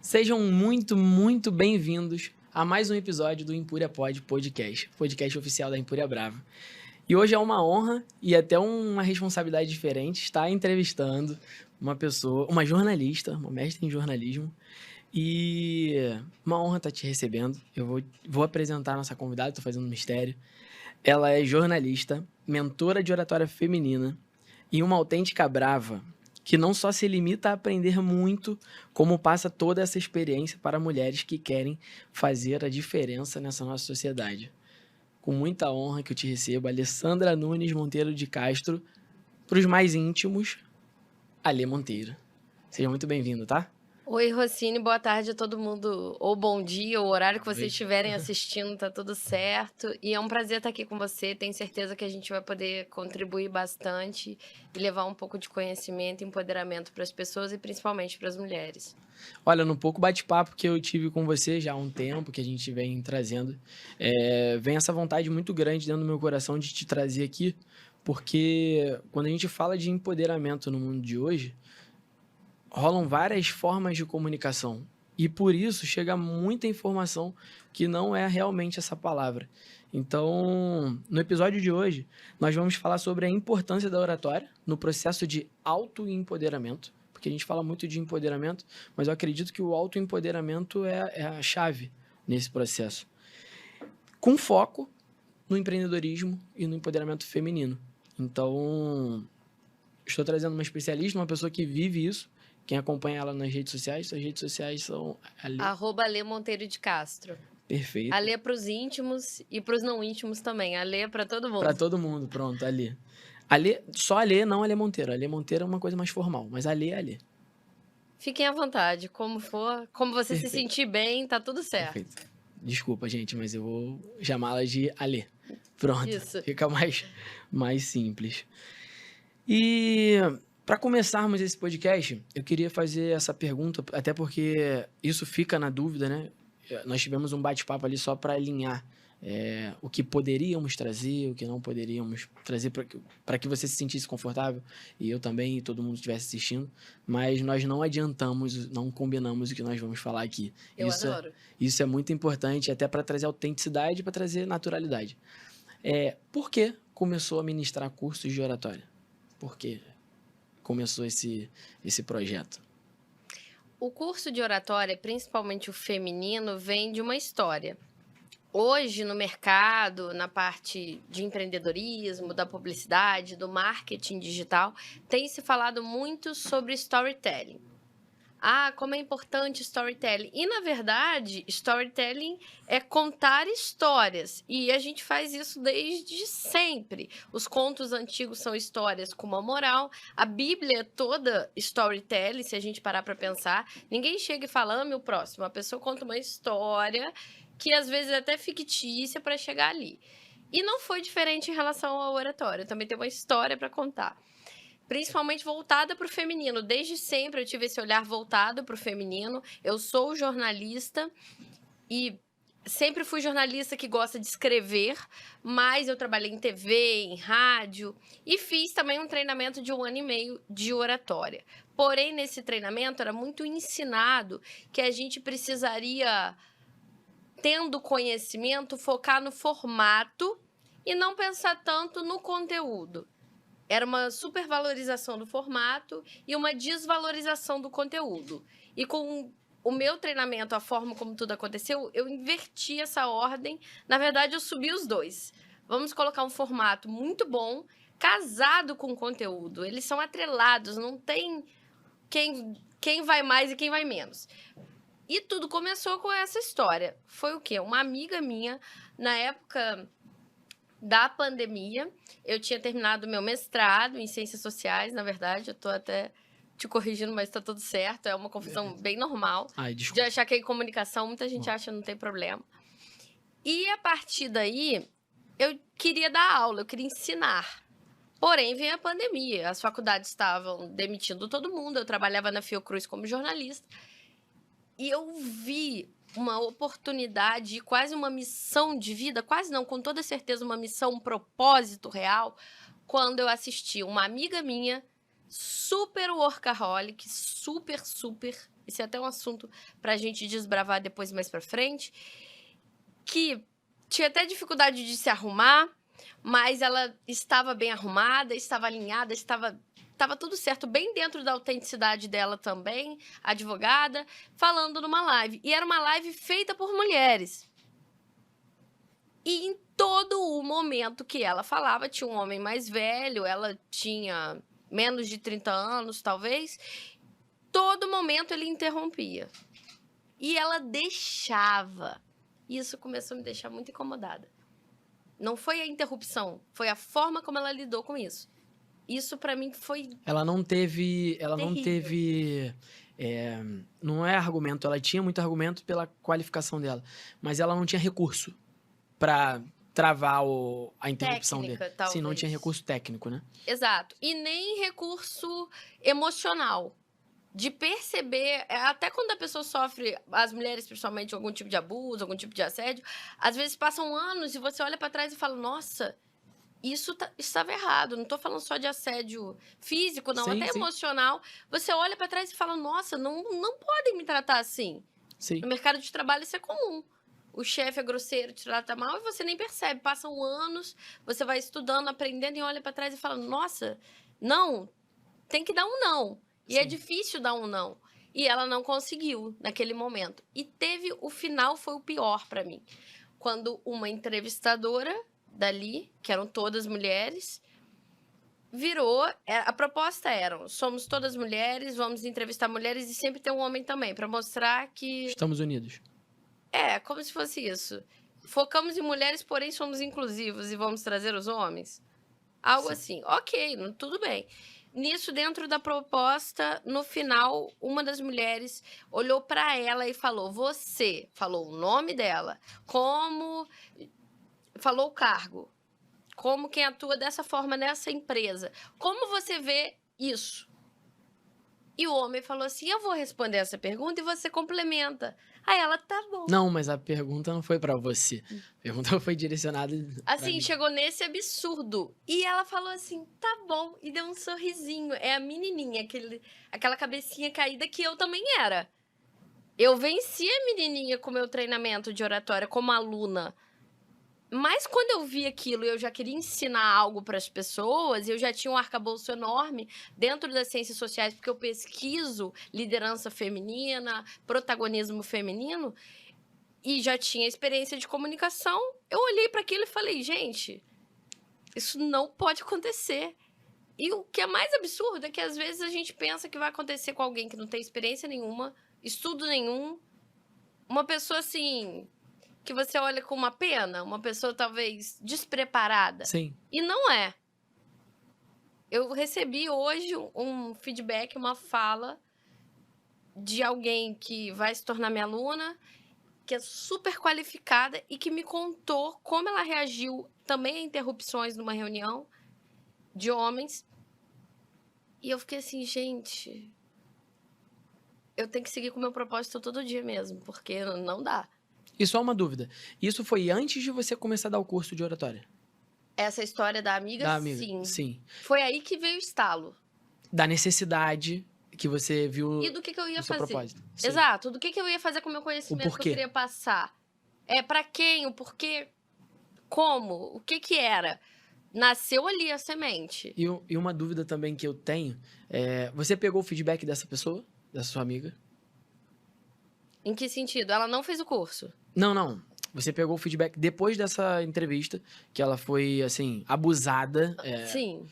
Sejam muito bem-vindos a mais um episódio do Empúria Pod Podcast, podcast oficial da Empúria Brava. E hoje é uma honra e até uma responsabilidade diferente estar entrevistando uma pessoa, uma jornalista, uma mestre em jornalismo. E uma honra estar te recebendo. Eu vou apresentar a nossa convidada, estou fazendo um mistério. Ela é jornalista, mentora de oratória feminina e uma autêntica brava, que não só se limita a aprender muito, como passa toda essa experiência para mulheres que querem fazer a diferença nessa nossa sociedade. Com muita honra que eu te recebo, Alessandra Nunes Monteiro de Castro, para os mais íntimos, Alê Monteiro. Seja muito bem-vindo, tá? Oi, Rossini, boa tarde a todo mundo, ou bom dia, ou o horário que vocês Noite. estiverem assistindo, tá tudo certo. E é um prazer estar aqui com você, tenho certeza que a gente vai poder contribuir bastante e levar um pouco de conhecimento e empoderamento para as pessoas e principalmente para as mulheres. Olha, no pouco bate-papo que eu tive com você já há um tempo, que a gente vem trazendo, vem essa vontade muito grande dentro do meu coração de te trazer aqui, porque quando a gente fala de empoderamento no mundo de hoje, rolam várias formas de comunicação. E por isso chega muita informação que não é realmente essa palavra. Então, no episódio de hoje, nós vamos falar sobre a importância da oratória no processo de autoempoderamento, porque a gente fala muito de empoderamento, mas eu acredito que o autoempoderamento é a chave nesse processo. Com foco no empreendedorismo e no empoderamento feminino. Então, estou trazendo uma especialista, uma pessoa que vive isso. Quem acompanha ela nas redes sociais, suas redes sociais são... @Alê Monteiro de Castro. Perfeito. Alê para os íntimos e para os não íntimos também. Alê para todo mundo. Para todo mundo, pronto, Alê. Alê, só Alê, não Alê Monteiro. Alê Monteiro é uma coisa mais formal, mas Alê é Alê. Fiquem à vontade, como for, como você Perfeito. Se sentir bem, tá tudo certo. Perfeito. Desculpa, gente, mas eu vou chamá-la de Alê. Pronto, Isso. Fica mais simples. E para começarmos esse podcast, eu queria fazer essa pergunta, até porque isso fica na dúvida, né? Nós tivemos um bate-papo ali só para alinhar o que poderíamos trazer, o que não poderíamos trazer para que você se sentisse confortável, e eu também, e todo mundo estivesse assistindo, mas nós não adiantamos, não combinamos o que nós vamos falar aqui. Eu adoro. Isso é muito importante, até para trazer autenticidade, para trazer naturalidade. Por que começou a ministrar cursos de oratória? Por que começou esse projeto? O curso de oratória, principalmente o feminino, vem de uma história. Hoje, no mercado, na parte de empreendedorismo, da publicidade, do marketing digital, tem se falado muito sobre storytelling. Como é importante storytelling. E, na verdade, storytelling é contar histórias. E a gente faz isso desde sempre. Os contos antigos são histórias com uma moral. A Bíblia é toda storytelling, se a gente parar para pensar. Ninguém chega e fala, ame o próximo. A pessoa conta uma história que, às vezes, é até fictícia para chegar ali. E não foi diferente em relação ao oratório. Também tem uma história para contar. Principalmente voltada para o feminino. Desde sempre eu tive esse olhar voltado para o feminino. Eu sou jornalista e sempre fui jornalista que gosta de escrever, mas eu trabalhei em TV, em rádio e fiz também um treinamento de 1 ano e meio de oratória. Porém, nesse treinamento era muito ensinado que a gente precisaria, tendo conhecimento, focar no formato e não pensar tanto no conteúdo. Era uma supervalorização do formato e uma desvalorização do conteúdo. E com o meu treinamento, a forma como tudo aconteceu, eu inverti essa ordem. Na verdade, eu subi os dois. Vamos colocar um formato muito bom, casado com o conteúdo. Eles são atrelados, não tem quem vai mais e quem vai menos. E tudo começou com essa história. Foi o quê? Uma amiga minha, na época da pandemia, eu tinha terminado meu mestrado em Ciências Sociais, na verdade, eu tô até te corrigindo, mas tá tudo certo, é uma confusão bem normal. De achar que é em comunicação, muita gente acha, não tem problema. E a partir daí, eu queria dar aula, eu queria ensinar. Porém, veio a pandemia, as faculdades estavam demitindo todo mundo, eu trabalhava na Fiocruz como jornalista, e eu vi uma oportunidade, quase uma missão de vida, quase não, com toda certeza uma missão, um propósito real, quando eu assisti uma amiga minha, super workaholic, super esse é até um assunto pra gente desbravar depois mais pra frente, que tinha até dificuldade de se arrumar, mas ela estava bem arrumada, estava alinhada, estava tudo certo, bem dentro da autenticidade dela também, advogada, falando numa live. E era uma live feita por mulheres. E em todo o momento que ela falava, tinha um homem mais velho, ela tinha menos de 30 anos, talvez. Todo momento ele interrompia. E ela deixava. Isso começou a me deixar muito incomodada. Não foi a interrupção, foi a forma como ela lidou com isso. Isso pra mim foi Ela não teve. terrível. Não é argumento, ela tinha muito argumento pela qualificação dela. Mas ela não tinha recurso pra travar a interrupção Técnica, dele. Sim, não talvez. tinha recurso técnico, né? Exato. E nem recurso emocional. De perceber, até quando a pessoa sofre, as mulheres principalmente, algum tipo de abuso, algum tipo de assédio, às vezes passam anos e você olha pra trás e fala, nossa, isso estava errado. Não tô falando só de assédio físico, não, Sim, até sim. emocional. Você olha pra trás e fala, nossa, não podem me tratar assim. Sim. No mercado de trabalho isso é comum. O chefe é grosseiro, te trata mal e você nem percebe. Passam anos, você vai estudando, aprendendo e olha pra trás e fala, nossa, não, tem que dar um não. E Sim. é difícil dar um não. E ela não conseguiu naquele momento. E o final foi o pior pra mim. Quando uma entrevistadora dali, que eram todas mulheres, virou, a proposta era, somos todas mulheres, vamos entrevistar mulheres e sempre tem um homem também, pra mostrar que Estamos unidos. como se fosse isso. Focamos em mulheres, porém somos inclusivos e vamos trazer os homens. Algo Sim. assim. Ok, tudo bem. Nisso, dentro da proposta, no final, uma das mulheres olhou para ela e falou: você, falou o nome dela, falou o cargo, como quem atua dessa forma nessa empresa. Como você vê isso? E o homem falou assim: eu vou responder essa pergunta e você complementa. Aí ela, tá bom. Não, mas a pergunta não foi pra você. A pergunta foi direcionada pra Assim, mim. chegou nesse absurdo. E ela falou assim, tá bom. E deu um sorrisinho. É a menininha, aquela cabecinha caída que eu também era. Eu venci a menininha com o meu treinamento de oratória como aluna. Mas quando eu vi aquilo e eu já queria ensinar algo para as pessoas, eu já tinha um arcabouço enorme dentro das ciências sociais, porque eu pesquiso liderança feminina, protagonismo feminino, e já tinha experiência de comunicação, eu olhei para aquilo e falei, gente, isso não pode acontecer. E o que é mais absurdo é que às vezes a gente pensa que vai acontecer com alguém que não tem experiência nenhuma, estudo nenhum, uma pessoa assim, que você olha com uma pena, uma pessoa talvez despreparada. Sim. E não é. Eu recebi hoje um feedback, uma fala de alguém que vai se tornar minha aluna, que é super qualificada e que me contou como ela reagiu também a interrupções numa reunião de homens. E eu fiquei assim, gente, eu tenho que seguir com o meu propósito todo dia mesmo, porque não dá. E só uma dúvida. Isso foi antes de você começar a dar o curso de oratória? Essa história da amiga, Da amiga? sim. Sim. Foi aí que veio o estalo. Da necessidade que você viu E do que eu ia no seu fazer. propósito. Sim. Exato, do que eu ia fazer com o meu conhecimento que eu porquê. queria passar. Pra quem, o porquê, como, o que era. Nasceu ali a semente. E uma dúvida também que eu tenho é, você pegou o feedback dessa pessoa, dessa sua amiga? Em que sentido? Ela não fez o curso. Não. Você pegou o feedback depois dessa entrevista, que ela foi, assim, abusada. Sim.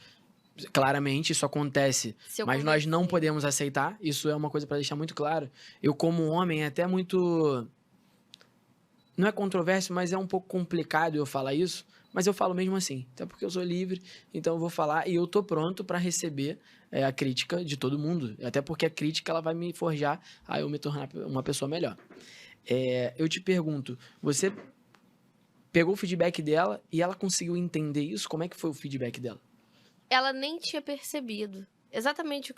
Claramente, isso acontece, Se eu mas nós não conversei. podemos aceitar. Isso é uma coisa pra deixar muito claro. Eu, como homem, é até muito... Não é controverso, mas é um pouco complicado eu falar isso. Mas eu falo mesmo assim, até porque eu sou livre, então eu vou falar e eu tô pronto pra receber a crítica de todo mundo. Até porque a crítica ela vai me forjar a eu me tornar uma pessoa melhor. Eu te pergunto, você pegou o feedback dela e ela conseguiu entender isso? Como é que foi o feedback dela? Ela nem tinha percebido. Exatamente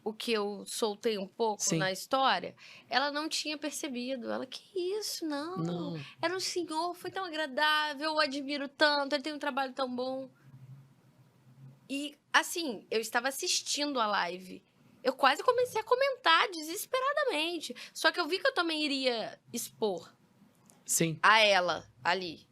o que eu soltei um pouco Sim. na história, ela não tinha percebido. Ela, que isso, não. Não. Era um senhor, foi tão agradável, eu admiro tanto, ele tem um trabalho tão bom. E, assim, eu estava assistindo a live. eu quase comecei a comentar desesperadamente. Só que eu vi que eu também iria expor Sim. a ela ali.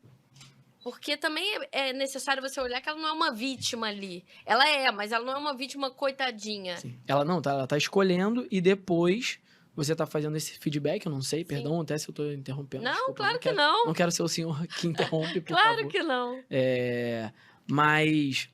Porque também é necessário você olhar que ela não é uma vítima ali. Ela é, mas ela não é uma vítima coitadinha. Sim. Ela tá escolhendo e depois você tá fazendo esse feedback, eu não sei, Sim. perdão até se eu tô interrompendo. Não, Desculpa, claro que não. Não quero ser o senhor que interrompe, por Claro favor. que não. Mas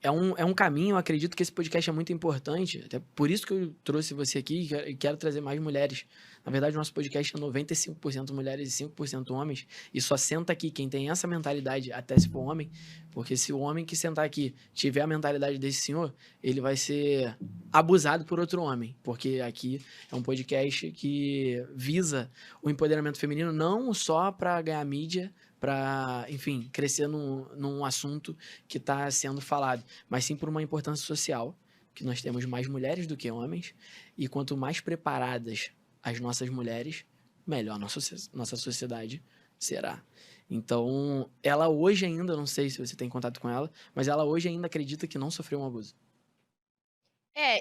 é um caminho, eu acredito que esse podcast é muito importante, até por isso que eu trouxe você aqui e quero trazer mais mulheres. Na verdade, o nosso podcast é 95% mulheres e 5% homens, e só senta aqui quem tem essa mentalidade, até se for homem, porque se o homem que sentar aqui tiver a mentalidade desse senhor, ele vai ser abusado por outro homem, porque aqui é um podcast que visa o empoderamento feminino não só para ganhar mídia, para, enfim, crescer num assunto que está sendo falado, mas sim por uma importância social, que nós temos mais mulheres do que homens, e quanto mais preparadas as nossas mulheres, melhor nossa sociedade será. Então, ela hoje ainda, não sei se você tem contato com ela, mas ela hoje ainda acredita que não sofreu um abuso.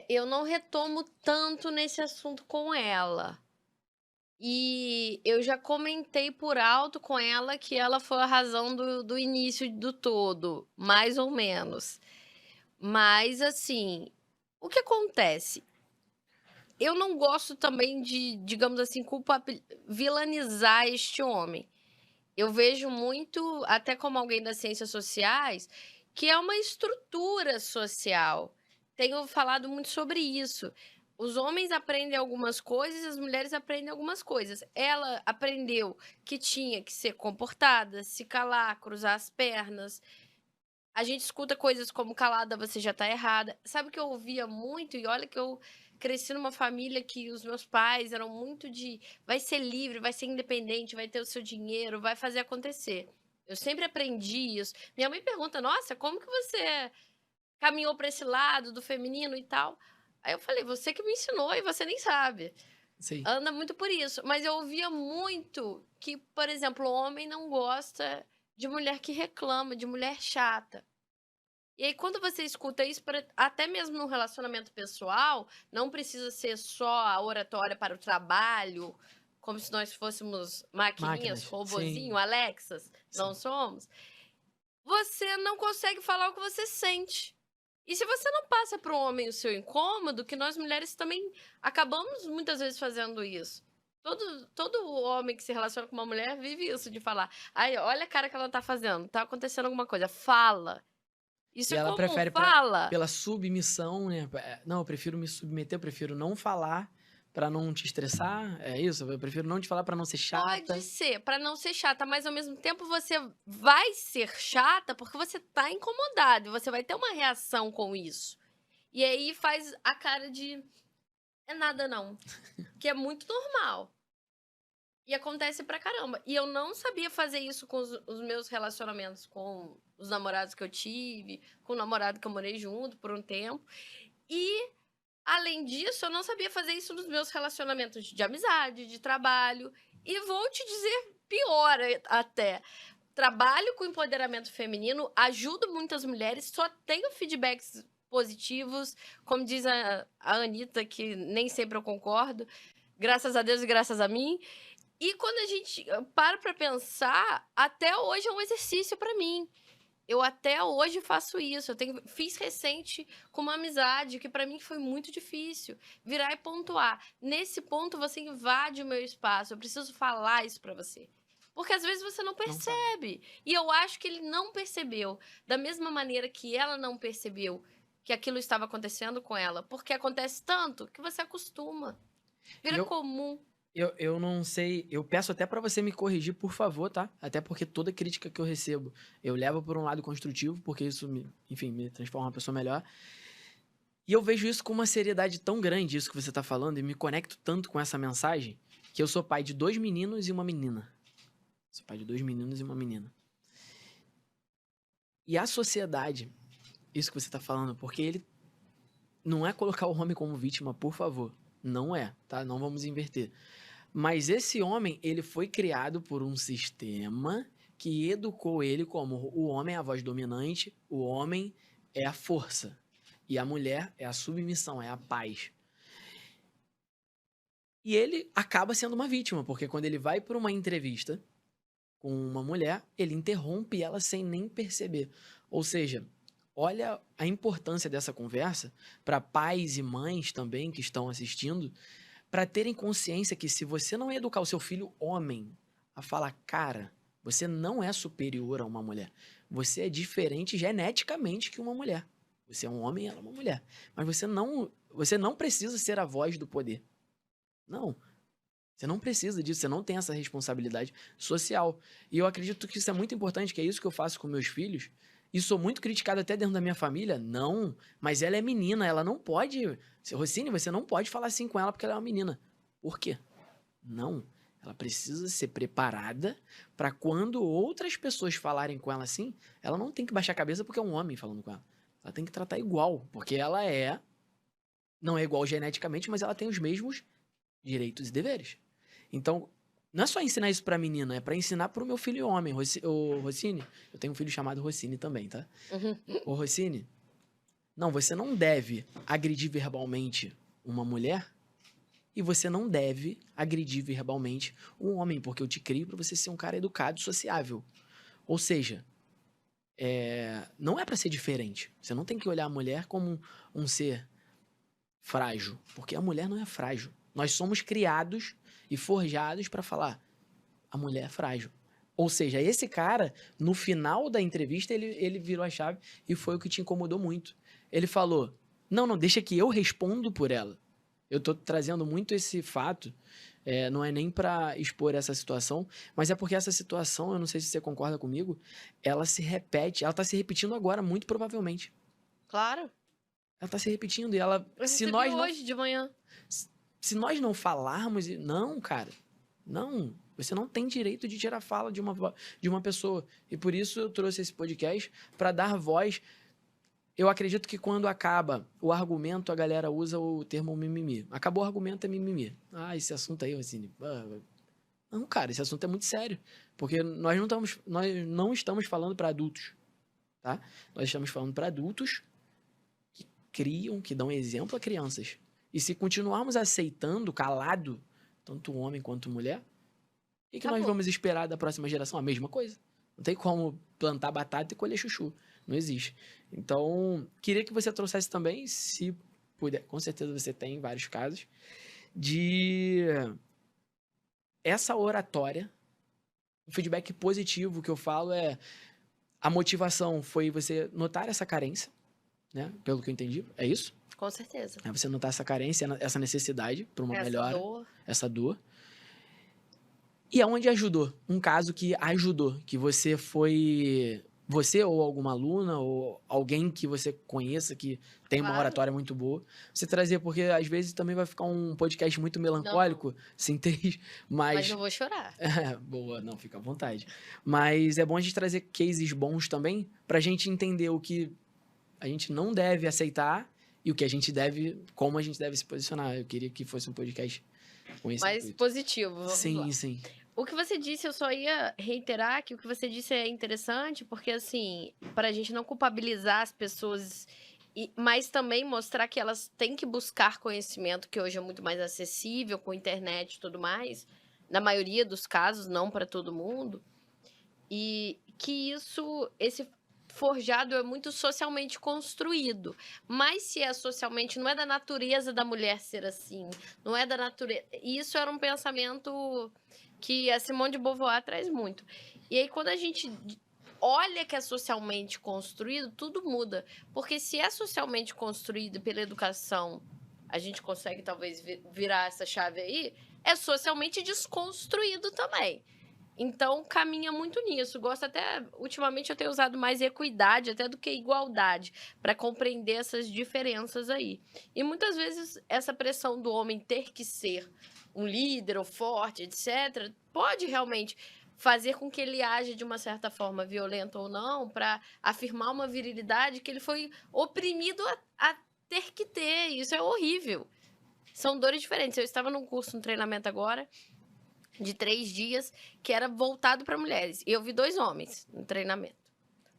Eu não retomo tanto nesse assunto com ela. E eu já comentei por alto com ela que ela foi a razão do início do todo, mais ou menos. Mas, assim, o que acontece? Eu não gosto também de, digamos assim, vilanizar este homem. Eu vejo muito, até como alguém das ciências sociais, que é uma estrutura social. Tenho falado muito sobre isso. Os homens aprendem algumas coisas, as mulheres aprendem algumas coisas. Ela aprendeu que tinha que ser comportada, se calar, cruzar as pernas. A gente escuta coisas como calada, você já tá errada. Sabe o que eu ouvia muito? E olha que eu cresci numa família que os meus pais eram muito de vai ser livre, vai ser independente, vai ter o seu dinheiro, vai fazer acontecer. Eu sempre aprendi isso. Minha mãe pergunta: "Nossa, como que você caminhou para esse lado do feminino e tal?" Aí eu falei: "Você que me ensinou e você nem sabe." Sim. Anda muito por isso. Mas eu ouvia muito que, por exemplo, o homem não gosta de mulher que reclama, de mulher chata. E aí, quando você escuta isso, até mesmo no relacionamento pessoal, não precisa ser só a oratória para o trabalho, como se nós fôssemos maquininhas, Máquinas, robozinho, sim. Alexas, não Sim. somos. Você não consegue falar o que você sente. E se você não passa para o homem o seu incômodo, que nós mulheres também acabamos muitas vezes fazendo isso. Todo homem que se relaciona com uma mulher vive isso, de falar: "Ai, olha a cara que ela tá fazendo, tá acontecendo alguma coisa, fala." Isso E é ela comum, prefere fala. pela submissão, né? Não, eu prefiro me submeter, eu prefiro não falar pra não te estressar. É isso? Eu prefiro não te falar pra não ser Pode chata. ser, para não ser chata, mas ao mesmo tempo você vai ser chata porque você tá incomodado, e você vai ter uma reação com isso. E aí faz a cara de é nada não, que é muito normal. E acontece pra caramba. E eu não sabia fazer isso com os meus relacionamentos, com os namorados que eu tive, com o namorado que eu morei junto por um tempo. E, além disso, eu não sabia fazer isso nos meus relacionamentos de amizade, de trabalho. E vou te dizer pior até. Trabalho com empoderamento feminino, ajudo muitas mulheres, só tenho feedbacks positivos, como diz a Anitta, que nem sempre eu concordo, graças a Deus e graças a mim. E quando a gente para pra pensar, até hoje é um exercício pra mim. Eu até hoje faço isso. Fiz recente com uma amizade que pra mim foi muito difícil. Virar e pontuar. Nesse ponto você invade o meu espaço. Eu preciso falar isso pra você. Porque às vezes você não Não fala. percebe. E eu acho que ele não percebeu. Da mesma maneira que ela não percebeu que aquilo estava acontecendo com ela. Porque acontece tanto que você acostuma. E Vira comum. eu não sei, eu peço até pra você me corrigir, por favor, tá? Até porque toda crítica que eu recebo, eu levo por um lado construtivo, porque isso enfim, me transforma uma pessoa melhor. E eu vejo isso com uma seriedade tão grande, isso que você tá falando, e me conecto tanto com essa mensagem, que eu sou pai de 2 meninos e uma menina. Sou pai de 2 meninos e uma menina. E a sociedade, isso que você tá falando, porque ele não é colocar o homem como vítima, por favor. Não é, tá? Não vamos inverter. Mas esse homem, ele foi criado por um sistema que educou ele como o homem é a voz dominante, o homem é a força. E a mulher é a submissão, é a paz. E ele acaba sendo uma vítima, porque quando ele vai para uma entrevista com uma mulher, ele interrompe ela sem nem perceber. Ou seja, olha a importância dessa conversa para pais e mães também que estão assistindo, para terem consciência que se você não educar o seu filho homem a falar, cara, você não é superior a uma mulher. Você é diferente geneticamente que uma mulher. Você é um homem e ela é uma mulher. Mas você não precisa ser a voz do poder. Não. Você não precisa disso, você não tem essa responsabilidade social. E eu acredito que isso é muito importante, que é isso que eu faço com meus filhos. E sou muito criticado até dentro da minha família. Não, mas ela é menina, ela não pode... Rossini, você não pode falar assim com ela porque ela é uma menina. Por quê? Não. Ela precisa ser preparada para quando outras pessoas falarem com ela assim, ela não tem que baixar a cabeça porque é um homem falando com ela. Ela tem que tratar igual, porque ela não é igual geneticamente, mas ela tem os mesmos direitos e deveres. Então, não é só ensinar isso pra menina, é pra ensinar pro meu filho homem. Ô, Rossini, eu tenho um filho chamado Rossini também, tá? Ô, Rossini, não, você não deve agredir verbalmente uma mulher e você não deve agredir verbalmente um homem, porque eu te crio pra você ser um cara educado e sociável. Ou seja, não é pra ser diferente. Você não tem que olhar a mulher como um ser frágil, porque a mulher não é frágil. Nós somos criados e forjados para falar, a mulher é frágil. Ou seja, esse cara, no final da entrevista, ele virou a chave e foi o que te incomodou muito. Ele falou, não, deixa que eu respondo por ela. Eu tô trazendo muito esse fato, não é nem para expor essa situação, mas é porque essa situação, eu não sei se você concorda comigo, ela se repete, ela tá se repetindo agora, muito provavelmente. Claro. Ela tá se repetindo e ela... Eu se recebi nós não hoje de manhã. Se nós não falarmos, não, cara, não, você não tem direito de tirar a fala de uma pessoa. E por isso eu trouxe esse podcast para dar voz. Eu acredito que quando acaba o argumento, a galera usa o termo mimimi. Acabou o argumento, é mimimi. Ah, esse assunto aí, assim. Não, cara, esse assunto é muito sério. Porque nós não estamos falando para adultos, tá? Nós estamos falando para adultos que criam, que dão exemplo a crianças. E se continuarmos aceitando, calado, tanto homem quanto mulher, o que nós vamos esperar da próxima geração? A mesma coisa. Não tem como plantar batata e colher chuchu. Não existe. Então, queria que você trouxesse também, se puder, com certeza você tem vários casos, de essa oratória, o feedback positivo que eu falo é a motivação foi você notar essa carência, né? Pelo que eu entendi, é isso? Com certeza. É você notar essa carência, essa necessidade para uma melhora, essa dor. E aonde ajudou? Um caso que ajudou, que você ou alguma aluna, ou alguém que você conheça, que tem uma oratória muito boa, você trazer, porque às vezes também vai ficar um podcast muito melancólico, sem ter, mas eu vou chorar. Boa, não, fica à vontade. Mas é bom a gente trazer cases bons também, pra gente entender o que a gente não deve aceitar e o que a gente deve, como a gente deve se posicionar. Eu queria que fosse um podcast com esse mais intuito. Positivo. Vamos lá. Sim. O que você disse, eu só ia reiterar que o que você disse é interessante, porque, assim, para a gente não culpabilizar as pessoas, mas também mostrar que elas têm que buscar conhecimento, que hoje é muito mais acessível, com internet e tudo mais, na maioria dos casos, não para todo mundo, e que esse forjado é muito socialmente construído. Mas se é socialmente, não é da natureza da mulher ser assim, não é da natureza... Isso era um pensamento que a Simone de Beauvoir traz muito. E aí, quando a gente olha que é socialmente construído, tudo muda. Porque se é socialmente construído pela educação, a gente consegue talvez virar essa chave aí, é socialmente desconstruído também. Então, caminha muito nisso. Gosto até, ultimamente, eu tenho usado mais equidade até do que igualdade, para compreender essas diferenças aí. E muitas vezes, essa pressão do homem ter que ser um líder ou forte, etc., pode realmente fazer com que ele age de uma certa forma, violenta ou não, para afirmar uma virilidade que ele foi oprimido a ter que ter. Isso é horrível. São dores diferentes. Eu estava num curso, um treinamento agora, de 3 dias, que era voltado para mulheres. E eu vi 2 homens no treinamento.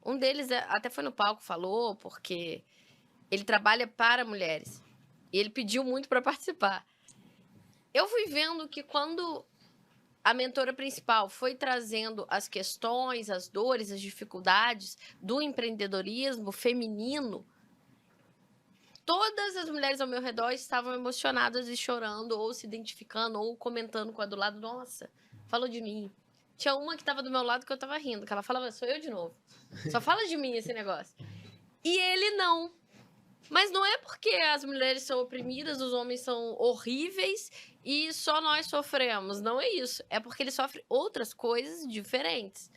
Um deles até foi no palco, falou, porque Ele trabalha para mulheres. E ele pediu muito para participar. Eu fui vendo que quando a mentora principal foi trazendo as questões, as dores, as dificuldades do empreendedorismo feminino, todas as mulheres ao meu redor estavam emocionadas e chorando, ou se identificando, ou comentando com a do lado. Nossa, falou de mim. Tinha uma que estava do meu lado que eu estava rindo, que ela falava, sou eu de novo. Só fala de mim esse negócio. E ele não. Mas não é porque as mulheres são oprimidas, os homens são horríveis e só nós sofremos. Não é isso. É porque ele sofre outras coisas diferentes.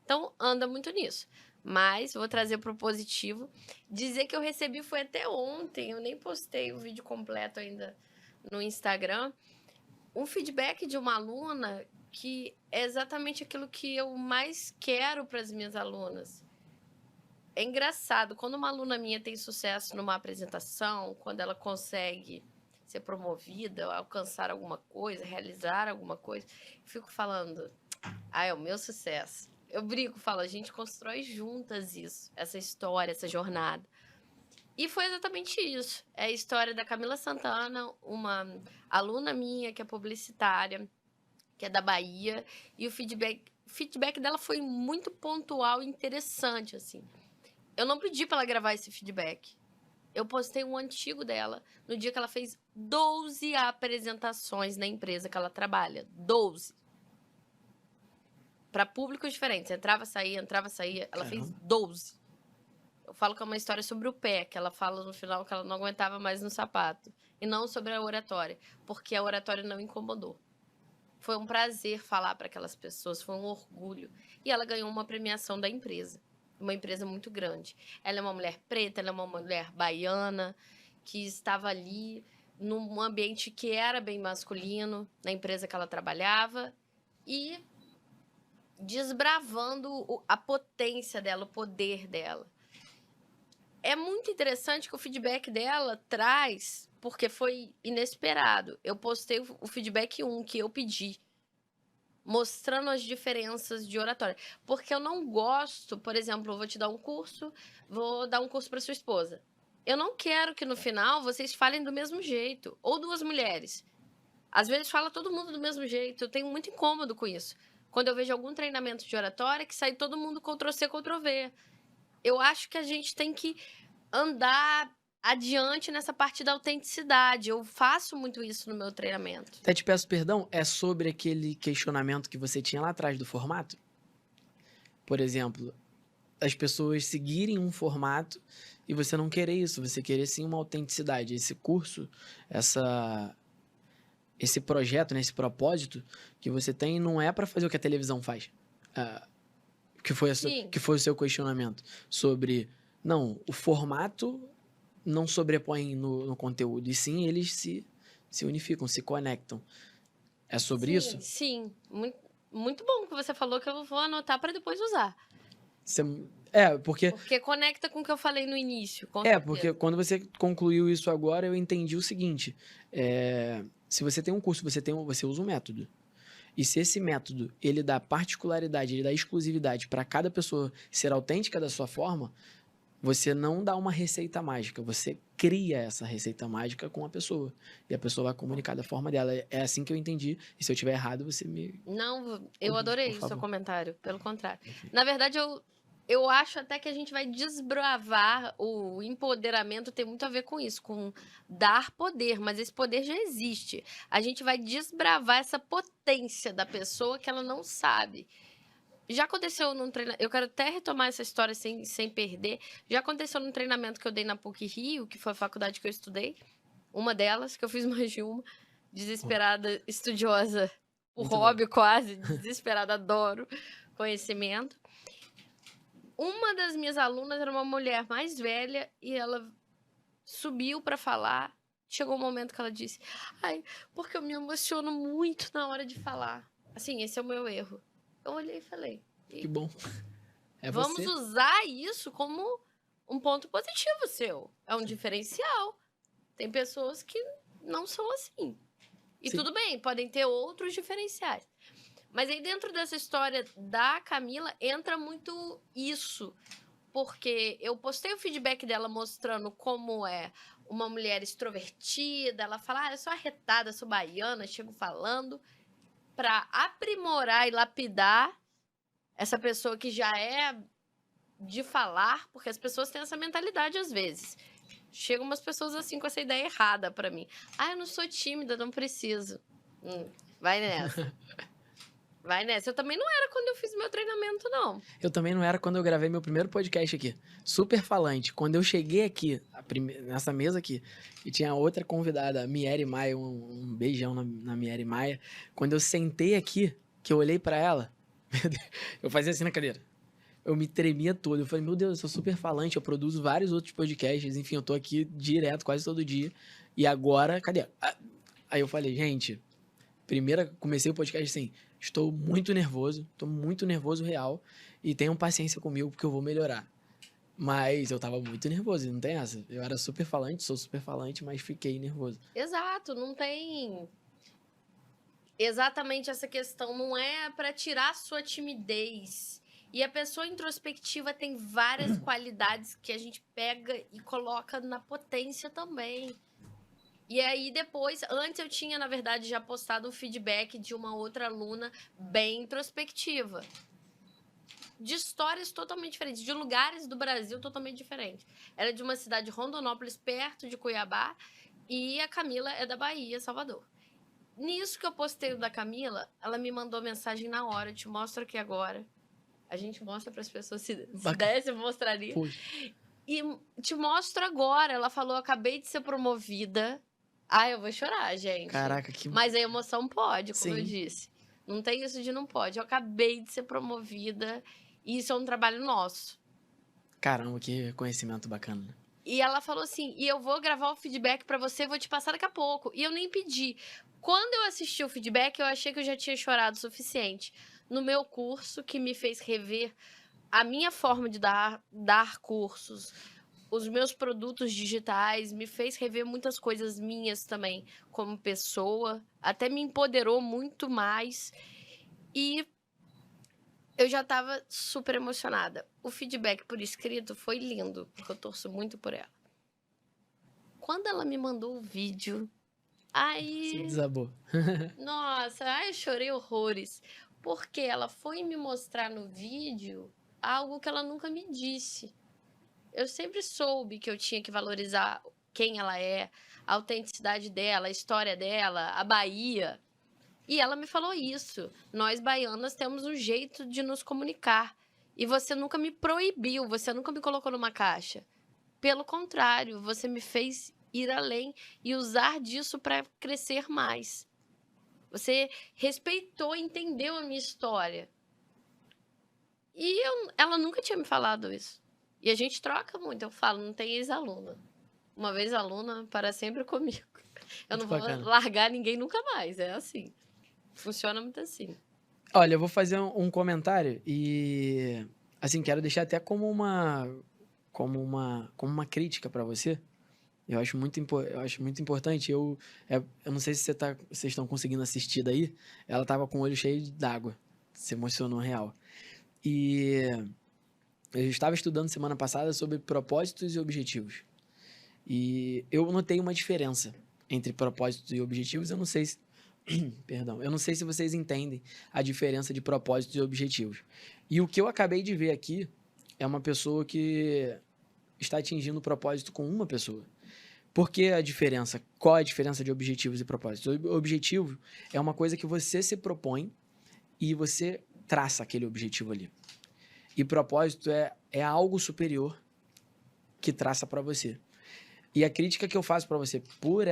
Então, anda muito nisso. Mas, vou trazer para o positivo. Dizer que eu recebi foi até ontem. Eu nem postei o vídeo completo ainda no Instagram. Um feedback de uma aluna que é exatamente aquilo que eu mais quero para as minhas alunas. É engraçado, quando uma aluna minha tem sucesso numa apresentação, quando ela consegue ser promovida, alcançar alguma coisa, realizar alguma coisa, eu fico falando, é o meu sucesso. Eu brinco, falo, a gente constrói juntas isso, essa história, essa jornada. E foi exatamente isso. É a história da Camila Santana, uma aluna minha que é publicitária, que é da Bahia, e o feedback dela foi muito pontual e interessante, assim. Eu não pedi para ela gravar esse feedback. Eu postei um antigo dela no dia que ela fez 12 apresentações na empresa que ela trabalha. 12. Para públicos diferentes. Entrava, saía. Ela fez 12. Eu falo que é uma história sobre o pé, que ela fala no final que ela não aguentava mais no sapato. E não sobre a oratória, porque a oratória não incomodou. Foi um prazer falar para aquelas pessoas, foi um orgulho. E ela ganhou uma premiação da empresa. Uma empresa muito grande. Ela é uma mulher preta, ela é uma mulher baiana, que estava ali num ambiente que era bem masculino, na empresa que ela trabalhava, e desbravando a potência dela, o poder dela. É muito interessante que o feedback dela traz, porque foi inesperado. Eu postei o feedback 1 que eu pedi, mostrando as diferenças de oratória. Porque eu não gosto, por exemplo, eu vou te dar um curso, vou dar um curso para sua esposa. Eu não quero que no final vocês falem do mesmo jeito. Ou duas mulheres. Às vezes fala todo mundo do mesmo jeito. Eu tenho muito incômodo com isso. Quando eu vejo algum treinamento de oratória que sai todo mundo Ctrl-C, Ctrl-V. Eu acho que a gente tem que andar adiante nessa parte da autenticidade. Eu faço muito isso no meu treinamento. Até te peço perdão, é sobre aquele questionamento que você tinha lá atrás do formato? Por exemplo, as pessoas seguirem um formato e você não querer isso, você querer sim uma autenticidade. Esse curso, esse projeto, né, esse propósito que você tem não é para fazer o que a televisão faz. Que foi o seu questionamento sobre, não, o formato não sobrepõe no conteúdo, e sim eles se unificam, se conectam. É sobre isso? Sim, muito bom que você falou, que eu vou anotar para depois usar. Porque Conecta com o que eu falei no início. Porque quando você concluiu isso agora, eu entendi o seguinte, se você tem um curso, você usa um método. E se esse método, ele dá particularidade, ele dá exclusividade para cada pessoa ser autêntica da sua forma, você não dá uma receita mágica, você cria essa receita mágica com a pessoa. E a pessoa vai comunicar da forma dela. É assim que eu entendi. E se eu estiver errado, você me... Não, eu adorei o seu comentário, pelo contrário. Na verdade, eu acho até que a gente vai desbravar o empoderamento, tem muito a ver com isso, com dar poder, mas esse poder já existe. A gente vai desbravar essa potência da pessoa que ela não sabe. Já aconteceu num treinamento, eu quero até retomar essa história sem perder, já aconteceu num treinamento que eu dei na PUC-Rio, que foi a faculdade que eu estudei, uma delas, que eu fiz mais de uma, desesperada, estudiosa, por hobby quase, desesperada, adoro conhecimento. Uma das minhas alunas era uma mulher mais velha e ela subiu para falar. Chegou um momento que ela disse, porque eu me emociono muito na hora de falar. Assim, esse é o meu erro. Eu olhei e falei... Que bom. Vamos usar isso como um ponto positivo seu. É um diferencial. Tem pessoas que não são assim. E tudo bem, podem ter outros diferenciais. Mas aí dentro dessa história da Camila entra muito isso. porque eu postei o feedback dela mostrando como é uma mulher extrovertida. Ela fala, eu sou arretada, sou baiana, chego falando, para aprimorar e lapidar essa pessoa que já é de falar, porque as pessoas têm essa mentalidade às vezes. Chegam umas pessoas assim com essa ideia errada pra mim. Eu não sou tímida, não preciso. Vai nessa. Vai nessa. Eu também não era quando eu fiz meu treinamento, não. Eu também não era quando eu gravei meu primeiro podcast aqui. Super falante. Quando eu cheguei aqui, nessa mesa aqui, e tinha outra convidada, a Mieri Maia, um beijão na Mieri Maia. Quando eu sentei aqui, que eu olhei pra ela, eu fazia assim na cadeira. Eu me tremia todo. Eu falei, meu Deus, eu sou super falante, eu produzo vários outros podcasts, enfim, eu tô aqui direto, quase todo dia. E agora, cadê? Aí eu falei, gente, comecei o podcast assim, estou muito nervoso real, e tenham paciência comigo, porque eu vou melhorar. Mas eu tava muito nervoso, não tem essa. Eu era super falante, sou super falante, mas fiquei nervoso. Exato, não tem... Exatamente essa questão, não é para tirar a sua timidez. E a pessoa introspectiva tem várias qualidades que a gente pega e coloca na potência também. E aí depois, antes eu tinha, na verdade, já postado um feedback de uma outra aluna bem introspectiva. De histórias totalmente diferentes, de lugares do Brasil totalmente diferentes. Ela é de uma cidade de Rondonópolis, perto de Cuiabá, e a Camila é da Bahia, Salvador. Nisso que eu postei o da Camila, ela me mandou mensagem na hora, eu te mostro aqui agora. A gente mostra para as pessoas, se desse, eu mostraria. Puxa. E te mostro agora, ela falou, acabei de ser promovida. Eu vou chorar, gente. Caraca, que... Mas a emoção pode, como Sim. eu disse. Não tem isso de não pode. Eu acabei de ser promovida e isso é um trabalho nosso. Caramba, que conhecimento bacana. E ela falou assim, e eu vou gravar o feedback pra você, vou te passar daqui a pouco. E eu nem pedi. Quando eu assisti o feedback, eu achei que eu já tinha chorado o suficiente. No meu curso, que me fez rever a minha forma de dar cursos, os meus produtos digitais, me fez rever muitas coisas minhas também, como pessoa. Até me empoderou muito mais. E eu já estava super emocionada. O feedback por escrito foi lindo, porque eu torço muito por ela. Quando ela me mandou o vídeo, Se desabou. nossa, eu chorei horrores. Porque ela foi me mostrar no vídeo algo que ela nunca me disse. Eu sempre soube que eu tinha que valorizar quem ela é, a autenticidade dela, a história dela, a Bahia. E ela me falou isso. Nós, baianas, temos um jeito de nos comunicar. E você nunca me proibiu, você nunca me colocou numa caixa. Pelo contrário, você me fez ir além e usar disso para crescer mais. Você respeitou, entendeu a minha história. E ela nunca tinha me falado isso. E a gente troca muito. Eu falo, não tem ex-aluna. Uma vez aluna, para sempre comigo. Eu Muito não vou bacana. largar ninguém nunca mais. É assim. Funciona muito assim. Olha, eu vou fazer um comentário e, assim, quero deixar até como uma crítica para você. Eu acho muito importante. Eu não sei se vocês estão conseguindo assistir daí. Ela tava com o olho cheio d'água. Se emocionou real. E eu estava estudando semana passada sobre propósitos e objetivos. E eu notei uma diferença entre propósitos e objetivos. Eu não sei se... Perdão. Eu não sei se vocês entendem a diferença de propósitos e objetivos. E o que eu acabei de ver aqui é uma pessoa que está atingindo o propósito com uma pessoa. Por que a diferença? Qual é a diferença de objetivos e propósitos? O objetivo é uma coisa que você se propõe e você traça aquele objetivo ali. E propósito é algo superior que traça para você. E a crítica que eu faço para você, por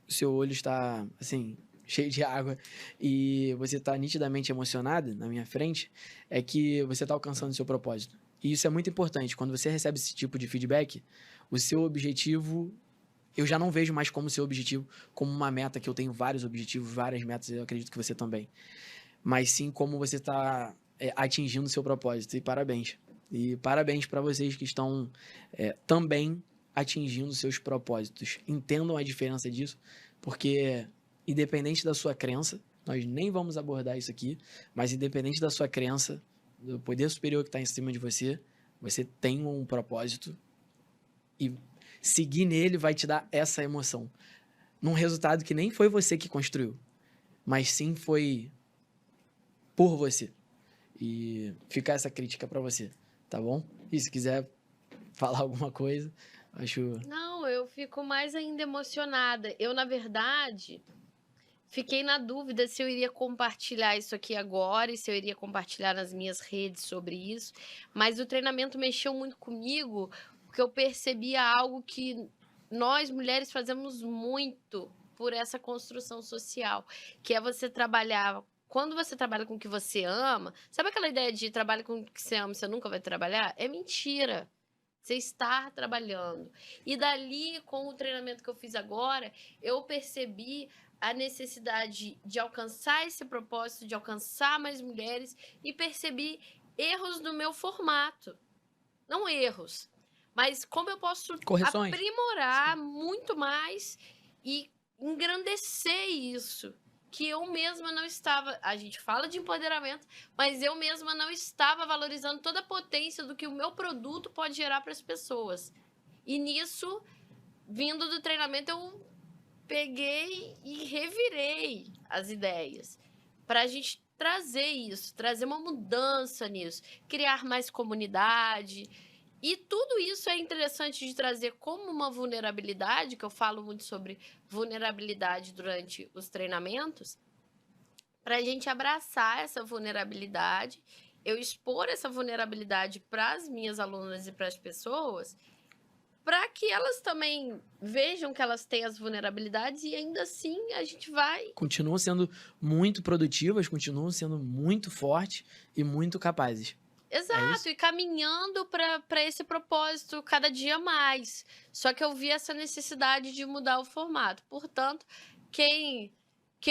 seu olho está, assim, cheio de água e você está nitidamente emocionado na minha frente, é que você está alcançando o seu propósito. E isso é muito importante. Quando você recebe esse tipo de feedback, o seu objetivo, eu já não vejo mais como seu objetivo, como uma meta, que eu tenho vários objetivos, várias metas, eu acredito que você também. Mas sim como você está atingindo o seu propósito. E parabéns. E parabéns para vocês que estão também atingindo seus propósitos. Entendam a diferença disso, porque independente da sua crença, nós nem vamos abordar isso aqui, mas independente da sua crença, do poder superior que está em cima de você, Você tem um propósito e seguir nele vai te dar essa emoção. Num resultado que nem foi você que construiu, mas sim foi por você. E fica essa crítica pra você, tá bom? E se quiser falar alguma coisa, acho... Não, eu fico mais ainda emocionada. Eu, na verdade, fiquei na dúvida se eu iria compartilhar isso aqui agora e se eu iria compartilhar nas minhas redes sobre isso. Mas o treinamento mexeu muito comigo, porque eu percebia algo que nós, mulheres, fazemos muito por essa construção social, que é você trabalhar. Quando você trabalha com o que você ama, sabe aquela ideia de trabalho com o que você ama, você nunca vai trabalhar? É mentira. Você está trabalhando. E dali, com o treinamento que eu fiz agora, eu percebi a necessidade de alcançar esse propósito, de alcançar mais mulheres e percebi erros no meu formato. Não erros, mas como eu posso Correções. aprimorar muito mais e engrandecer isso. Que eu mesma não estava... A gente fala de empoderamento, mas eu mesma não estava valorizando toda a potência do que o meu produto pode gerar para as pessoas. E nisso, vindo do treinamento, eu peguei e revirei as ideias para a gente trazer isso, trazer uma mudança nisso, criar mais comunidade. E tudo isso é interessante de trazer como uma vulnerabilidade, que eu falo muito sobre vulnerabilidade durante os treinamentos, para a gente abraçar essa vulnerabilidade, eu expor essa vulnerabilidade para as minhas alunas e para as pessoas, para que elas também vejam que elas têm as vulnerabilidades e ainda assim a gente vai... Continuam sendo muito produtivas, continuam sendo muito fortes e muito capazes. Exato, e caminhando para esse propósito cada dia mais. Só que eu vi essa necessidade de mudar o formato. Portanto, quem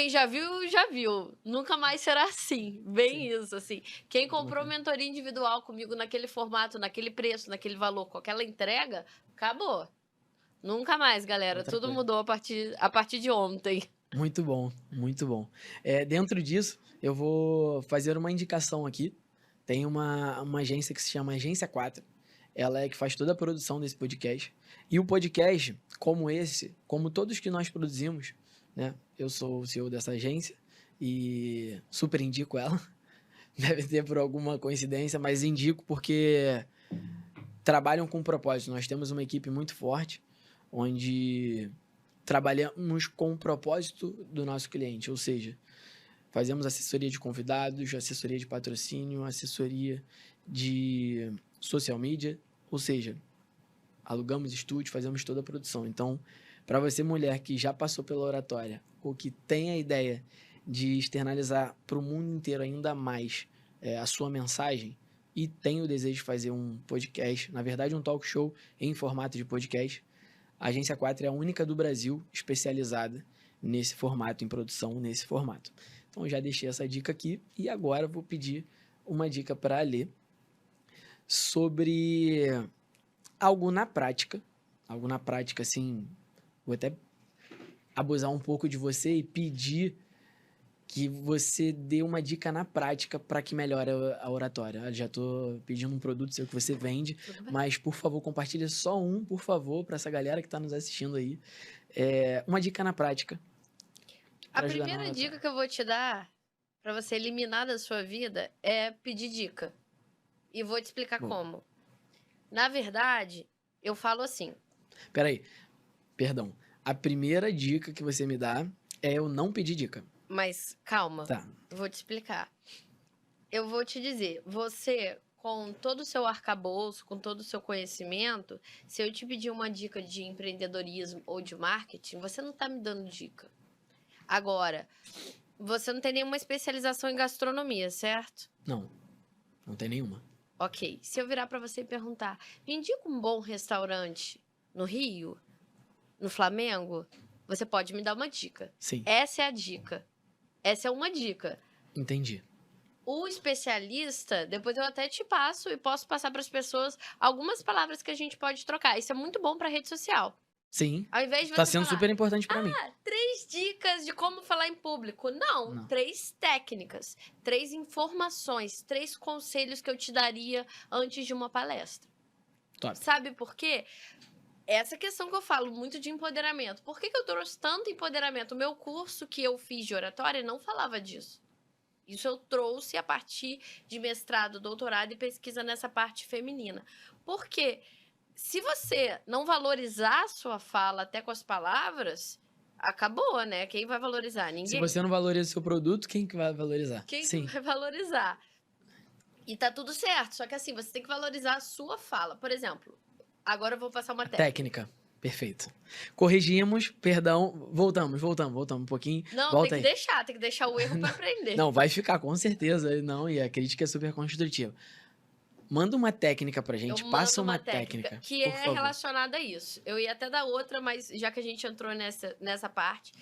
já viu. Nunca mais será assim. Bem Sim. isso, assim. Quem comprou mentoria individual comigo naquele formato, naquele preço, naquele valor, com aquela entrega, acabou. Nunca mais, galera. Outra Tudo coisa. mudou a partir de ontem. Muito bom, muito bom. Dentro disso, eu vou fazer uma indicação aqui. Tem uma agência que se chama Agência 4. Ela é que faz toda a produção desse podcast. E o podcast, como esse, como todos que nós produzimos, né? Eu sou o CEO dessa agência e super indico ela. Deve ter por alguma coincidência, mas indico porque trabalham com propósito. Nós temos uma equipe muito forte, onde trabalhamos com o propósito do nosso cliente, ou seja, fazemos assessoria de convidados, assessoria de patrocínio, assessoria de social media, ou seja, alugamos estúdio, fazemos toda a produção. Então, para você mulher que já passou pela oratória ou que tem a ideia de externalizar para o mundo inteiro ainda mais a sua mensagem e tem o desejo de fazer um podcast, na verdade um talk show em formato de podcast, a Agência 4 é a única do Brasil especializada nesse formato, em produção nesse formato. Então, já deixei essa dica aqui e agora vou pedir uma dica para a Lê sobre algo na prática, assim, vou até abusar um pouco de você e pedir que você dê uma dica na prática para que melhore a oratória. Eu já estou pedindo um produto seu que você vende, mas, por favor, compartilhe só um, por favor, para essa galera que está nos assistindo aí. Uma dica na prática. A primeira dica que eu vou te dar para você eliminar da sua vida é pedir dica. E vou te explicar como. Na verdade, eu falo assim... Peraí, perdão. A primeira dica que você me dá é eu não pedir dica. Mas calma, Tá. Vou te explicar. Eu vou te dizer, você, com todo o seu arcabouço, com todo o seu conhecimento, se eu te pedir uma dica de empreendedorismo ou de marketing, você não está me dando dica. Agora, você não tem nenhuma especialização em gastronomia, certo? Não tem nenhuma. Ok, se eu virar para você e perguntar, me indica um bom restaurante no Rio, no Flamengo, você pode me dar uma dica. Sim. Essa é a dica. Essa é uma dica. Entendi. O especialista, depois eu até te passo e posso passar para as pessoas algumas palavras que a gente pode trocar. Isso é muito bom para rede social. Sim. Ao invés de Tá você sendo falar, super importante pra mim. 3 dicas de como falar em público. Não, Não. 3 técnicas, 3 informações, 3 conselhos que eu te daria antes de uma palestra. Top. Sabe por quê? Essa questão que eu falo muito de empoderamento. Por que eu trouxe tanto empoderamento? O meu curso que eu fiz de oratória não falava disso. Isso eu trouxe a partir de mestrado, doutorado e pesquisa nessa parte feminina. Por quê? Se você não valorizar a sua fala até com as palavras, acabou, né? Quem vai valorizar? Se Ninguém. você não valoriza o seu produto, quem que vai valorizar? Quem que Sim. vai valorizar? E tá tudo certo, só que assim, você tem que valorizar a sua fala. Por exemplo, agora eu vou passar uma técnica. Técnica. Perfeito. Corrigimos, perdão. Voltamos um pouquinho. Não, Volta tem que deixar o erro pra aprender. Não, vai ficar, com certeza. Não, e a crítica é super construtiva. Manda uma técnica pra gente, Eu passa mando uma técnica, que por é favor. relacionada a isso. Eu ia até dar outra, mas já que a gente entrou nessa parte,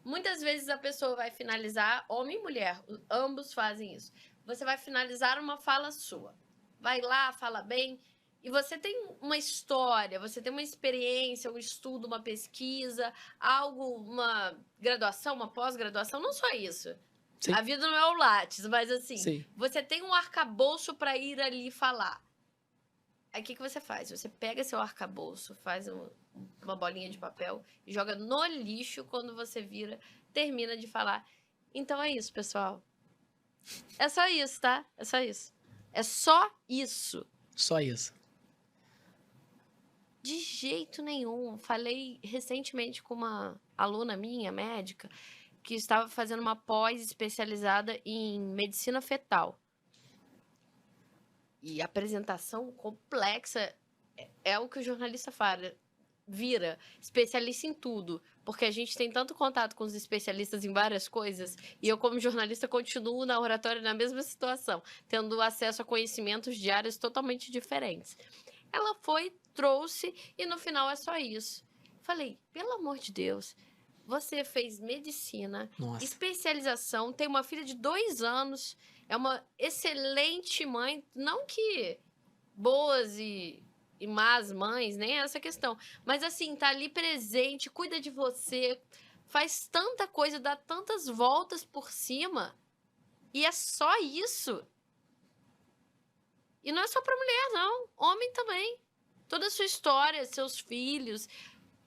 muitas vezes a pessoa vai finalizar, homem e mulher, ambos fazem isso. Você vai finalizar uma fala sua. Vai lá, fala bem, e você tem uma história, você tem uma experiência, um estudo, uma pesquisa, algo, uma graduação, uma pós-graduação, não só isso. Sim. A vida não é o Lattes, mas assim, Sim. você tem um arcabouço para ir ali falar. Aí o que você faz? Você pega seu arcabouço, faz uma bolinha de papel e joga no lixo quando você termina de falar. Então é isso, pessoal. É só isso, tá? É só isso. É só isso. Só isso. De jeito nenhum. Falei recentemente com uma aluna minha, médica, que estava fazendo uma pós especializada em medicina fetal. E apresentação complexa é o que o jornalista vira especialista em tudo, porque a gente tem tanto contato com os especialistas em várias coisas, e eu como jornalista continuo na oratória na mesma situação, tendo acesso a conhecimentos de áreas totalmente diferentes. Ela trouxe, e no final é só isso. Falei, pelo amor de Deus, você fez medicina, Nossa. especialização, tem uma filha de 2 anos, é uma excelente mãe, não que boas e más mães, nem essa questão, mas assim, tá ali presente, cuida de você, faz tanta coisa, dá tantas voltas por cima, e é só isso. E não é só pra mulher, não, homem também. Toda a sua história, seus filhos,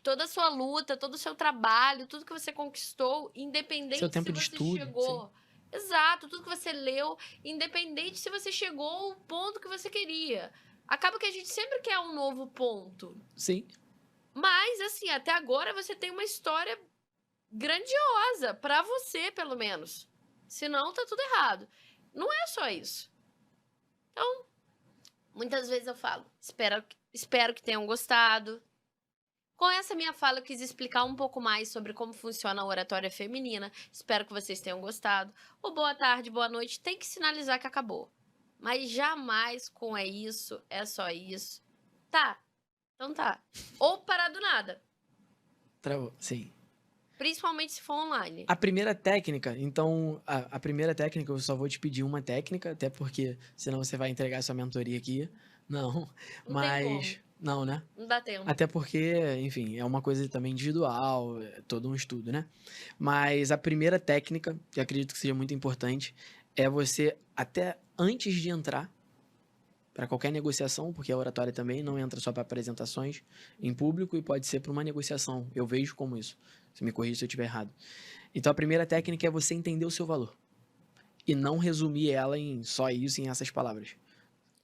toda a sua luta, todo o seu trabalho, tudo que você conquistou, independente seu tempo se de você estudo, chegou. sim. Exato, tudo que você leu, independente se você chegou ao ponto que você queria. Acaba que a gente sempre quer um novo ponto. Sim. Mas, assim, até agora você tem uma história grandiosa, pra você, pelo menos. Senão, tá tudo errado. Não é só isso. Então, muitas vezes eu falo, espero que tenham gostado. Com essa minha fala, eu quis explicar um pouco mais sobre como funciona a oratória feminina. Espero que vocês tenham gostado. O boa tarde, boa noite, tem que sinalizar que acabou. Mas jamais com é isso, é só isso. Tá, então tá. Ou parar do nada. Travou, sim. Principalmente se for online. A primeira técnica, então, a primeira técnica, eu só vou te pedir uma técnica, até porque senão você vai entregar sua mentoria aqui. Não, mas... Não, né? Não dá tempo. Até porque, enfim, é uma coisa também individual, é todo um estudo, né? Mas a primeira técnica, que eu acredito que seja muito importante, é você, até antes de entrar para qualquer negociação, porque a oratória também não entra só para apresentações em público e pode ser para uma negociação. Eu vejo como isso. Você me corrija se eu estiver errado. Então, a primeira técnica é você entender o seu valor. E não resumir ela em só isso, em essas palavras.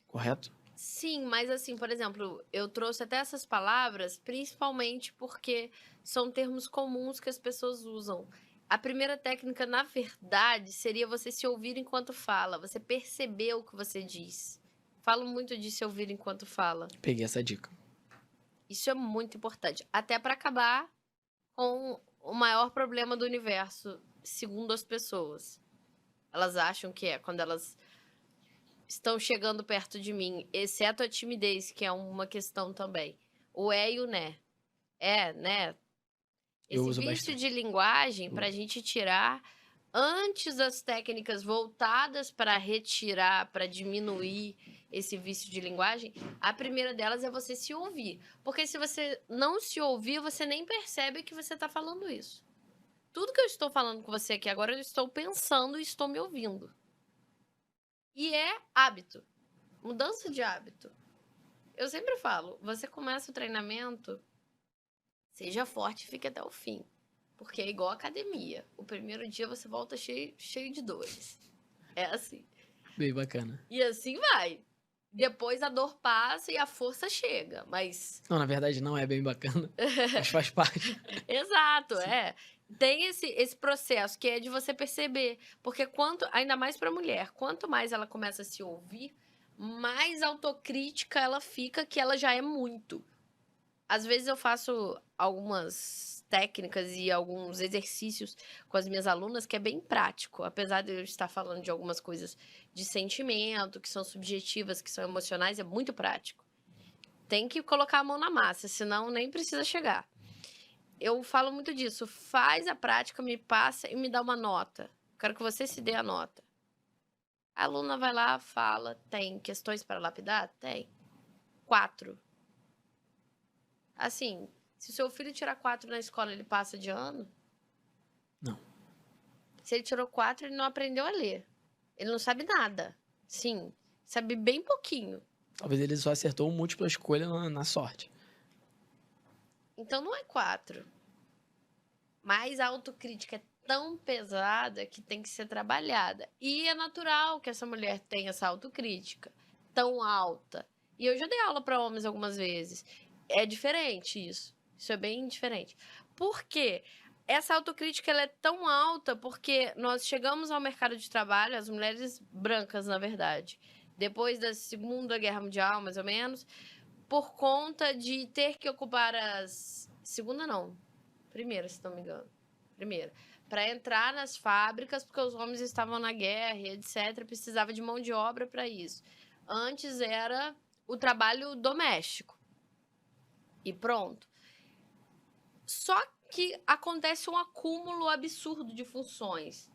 Correto? Sim, mas assim, por exemplo, eu trouxe até essas palavras principalmente porque são termos comuns que as pessoas usam. A primeira técnica, na verdade, seria você se ouvir enquanto fala, você perceber o que você diz. Falo muito de se ouvir enquanto fala. Peguei essa dica. Isso é muito importante. Até para acabar com o maior problema do universo, segundo as pessoas. Elas acham que é quando elas estão chegando perto de mim, exceto a timidez, que é uma questão também. O é e o né. É, né? Eu Esse uso vício bastante. de linguagem, pra gente tirar, Antes das técnicas voltadas para retirar, para diminuir esse vício de linguagem, a primeira delas é você se ouvir. Porque se você não se ouvir, você nem percebe que você está falando isso. Tudo que eu estou falando com você aqui agora, eu estou pensando e estou me ouvindo. E é hábito. Mudança de hábito. Eu sempre falo, você começa o treinamento, seja forte e fique até o fim. Porque é igual academia. O primeiro dia você volta cheio de dores. É assim. Bem bacana. E assim vai. Depois a dor passa e a força chega, mas... Não, na verdade não é bem bacana, mas faz parte. Exato, Sim. é. Tem esse processo que é de você perceber. Porque ainda mais para mulher, quanto mais ela começa a se ouvir, mais autocrítica ela fica, que ela já é muito. Às vezes eu faço algumas técnicas e alguns exercícios com as minhas alunas que é bem prático, apesar de eu estar falando de algumas coisas de sentimento, que são subjetivas, que são emocionais, é muito prático. Tem que colocar a mão na massa, senão nem precisa chegar. Eu falo muito disso, faz a prática, me passa e me dá uma nota. Quero que você se dê a nota. A aluna vai lá, fala, tem questões para lapidar? Tem. 4. Assim, se o seu filho tirar 4 na escola, ele passa de ano? Não. Se ele tirou 4, ele não aprendeu a ler. Ele não sabe nada. Sim, sabe bem pouquinho. Talvez ele só acertou múltipla escolha na sorte. Então não é 4. Mas a autocrítica é tão pesada que tem que ser trabalhada. E é natural que essa mulher tenha essa autocrítica tão alta. E eu já dei aula para homens algumas vezes. É diferente isso. Isso é bem diferente. Por quê? Essa autocrítica ela é tão alta porque nós chegamos ao mercado de trabalho, as mulheres brancas, na verdade, depois da Segunda Guerra Mundial, mais ou menos, por conta de ter que ocupar as... Segunda não. Primeira, se não me engano. Primeira. Para entrar nas fábricas, porque os homens estavam na guerra e etc. Precisava de mão de obra para isso. Antes era o trabalho doméstico. E pronto. Só que acontece um acúmulo absurdo de funções.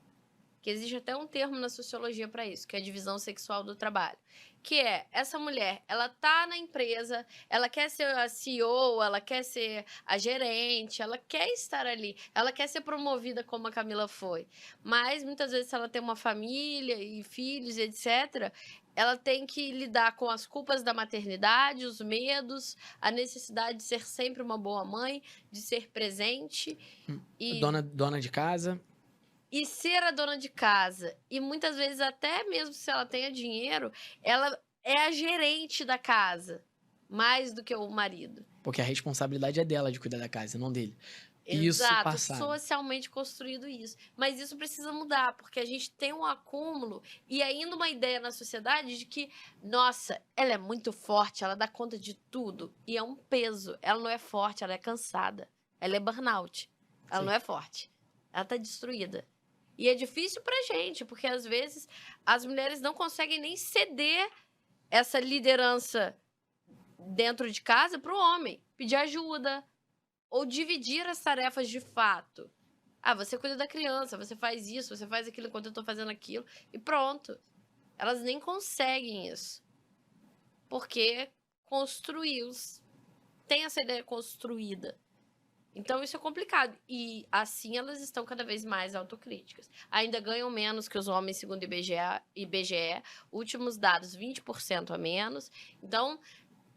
Que existe até um termo na sociologia para isso, que é a divisão sexual do trabalho. Que é, essa mulher, ela tá na empresa, ela quer ser a CEO, ela quer ser a gerente, ela quer estar ali, ela quer ser promovida como a Camila foi. Mas, muitas vezes, se ela tem uma família e filhos, etc., ela tem que lidar com as culpas da maternidade, os medos, a necessidade de ser sempre uma boa mãe, de ser presente. E Dona de casa. E ser a dona de casa, e muitas vezes até mesmo se ela tenha dinheiro, ela é a gerente da casa, mais do que o marido. Porque a responsabilidade é dela de cuidar da casa, não dele. Isso Exato, passado. socialmente construído isso. Mas isso precisa mudar, porque a gente tem um acúmulo e ainda uma ideia na sociedade de que, nossa, ela é muito forte, ela dá conta de tudo. E é um peso. Ela não é forte, ela é cansada. Ela é burnout. Ela Sim. não é forte. Ela tá destruída. E é difícil pra gente, porque às vezes as mulheres não conseguem nem ceder essa liderança dentro de casa pro homem. Pedir ajuda ou dividir as tarefas de fato. Ah, você cuida da criança, você faz isso, você faz aquilo enquanto eu tô fazendo aquilo. E pronto. Elas nem conseguem isso. Porque tem essa ideia construída. Então, isso é complicado. E, assim, elas estão cada vez mais autocríticas. Ainda ganham menos que os homens, segundo o IBGE. Últimos dados, 20% a menos. Então,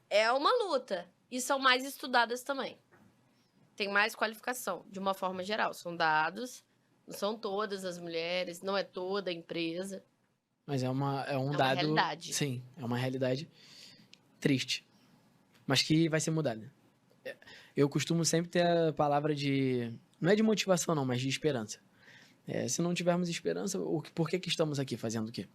é uma luta. E são mais estudadas também. Tem mais qualificação, de uma forma geral. São dados, não são todas as mulheres, não é toda a empresa. Mas é um uma dado... realidade. Sim, é uma realidade triste. Mas que vai ser mudada. Eu costumo sempre ter a palavra de... Não é de motivação, não, mas de esperança. Se não tivermos esperança, por que estamos aqui fazendo o quê?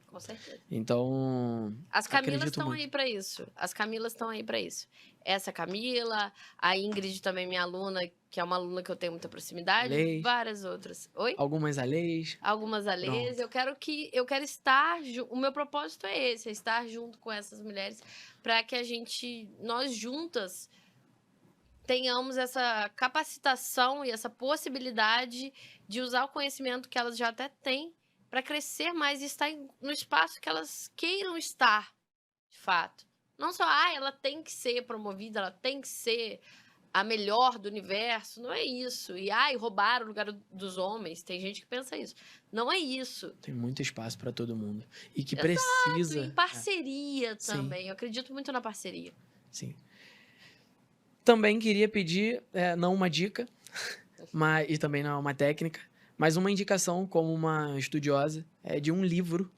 Com certeza. Então, as Camilas estão muito. aí para isso. As Camilas estão aí para isso. Essa Camila, a Ingrid também, minha aluna, que é uma aluna que eu tenho muita proximidade, Alês. várias outras. Oi? Algumas alês. Algumas alheias. Eu quero estar... O meu propósito é esse, é estar junto com essas mulheres para que nós juntas, tenhamos essa capacitação e essa possibilidade de usar o conhecimento que elas já até têm para crescer mais e estar no espaço que elas queiram estar, de fato. Não só, ela tem que ser promovida, ela tem que ser a melhor do universo. Não é isso. E, roubar o lugar dos homens. Tem gente que pensa isso. Não é isso. Tem muito espaço para todo mundo. E que Exato, precisa... em parceria também. Sim. Eu acredito muito na parceria. Sim. Também queria pedir, não uma dica, e também não uma técnica, mas uma indicação como uma estudiosa de um livro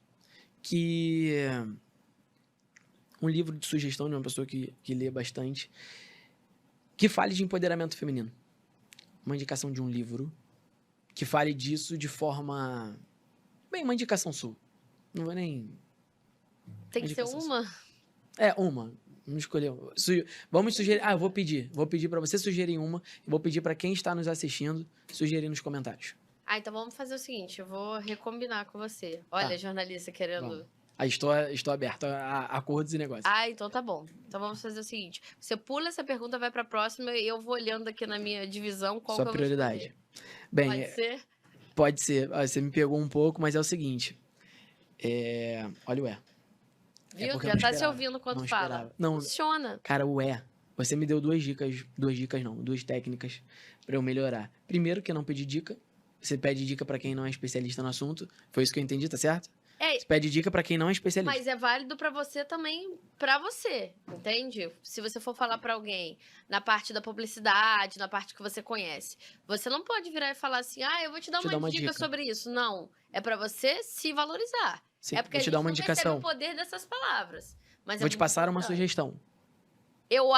um livro de sugestão de uma pessoa que lê bastante, que fale de empoderamento feminino. Uma indicação de um livro que fale disso de forma... Bem, uma indicação sua. Não vou nem... Tem que ser uma? Uma. Vamos escolher. Vamos sugerir... eu vou pedir. Vou pedir para você sugerir uma e vou pedir para quem está nos assistindo sugerir nos comentários. Então vamos fazer o seguinte, eu vou recombinar com você. Olha, jornalista querendo... Estou aberto a acordos e negócios. Então tá bom. Então vamos fazer o seguinte, você pula essa pergunta, vai para a próxima e eu vou olhando aqui na minha divisão qual Sua que eu prioridade. vou escolher. Bem, Pode ser? Pode ser. Você me pegou um pouco, mas é o seguinte. Olha o Viu? Já tá se ouvindo quando fala. Não, funciona. Cara, você me deu duas técnicas para eu melhorar. Primeiro, que eu não pedi dica. Você pede dica para quem não é especialista no assunto. Foi isso que eu entendi, tá certo? Você pede dica para quem não é especialista. Mas é válido para você também, para você, entende? Se você for falar para alguém na parte da publicidade, na parte que você conhece, você não pode virar e falar assim, eu vou te dar uma dica sobre isso. Não, é para você se valorizar. Sim, é porque vou te dar uma indicação. Percebe o poder dessas palavras. Mas vou te passar uma sugestão. Eu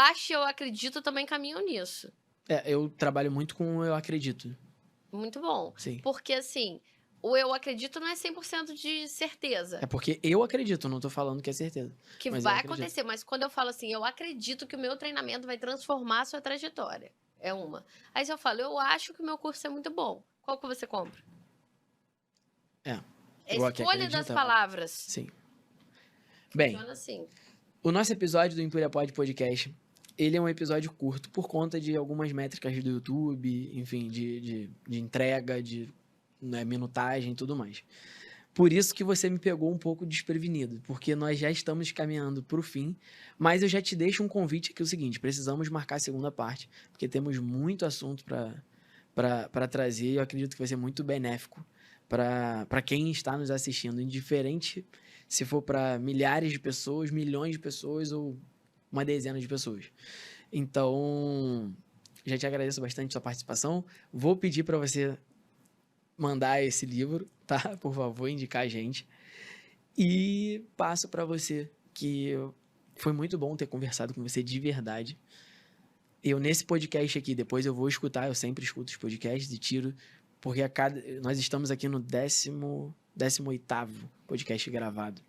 acredito também caminho nisso. Eu trabalho muito com o eu acredito. Muito bom. Sim. Porque assim, o eu acredito não é 100% de certeza. É porque eu acredito, não tô falando que é certeza. Que vai acontecer, mas quando eu falo assim, eu acredito que o meu treinamento vai transformar a sua trajetória. É uma. Aí se eu falo, eu acho que o meu curso é muito bom. Qual que você compra? É a escolha das palavras. Sim. Bem, funciona assim. O nosso episódio do Empúria Pod Podcast, ele é um episódio curto por conta de algumas métricas do YouTube, enfim, de entrega, de minutagem e tudo mais. Por isso que você me pegou um pouco desprevenido, porque nós já estamos caminhando para o fim, mas eu já te deixo um convite aqui, o seguinte, precisamos marcar a segunda parte, porque temos muito assunto para trazer e eu acredito que vai ser muito benéfico para quem está nos assistindo, indiferente se for para milhares de pessoas, milhões de pessoas ou uma dezena de pessoas. Então, já te agradeço bastante a sua participação. Vou pedir para você mandar esse livro, tá? Por favor, indicar a gente. E passo para você que foi muito bom ter conversado com você de verdade. Eu, nesse podcast aqui, depois eu vou escutar, eu sempre escuto os podcasts e tiro, porque nós estamos aqui no 18º podcast gravado.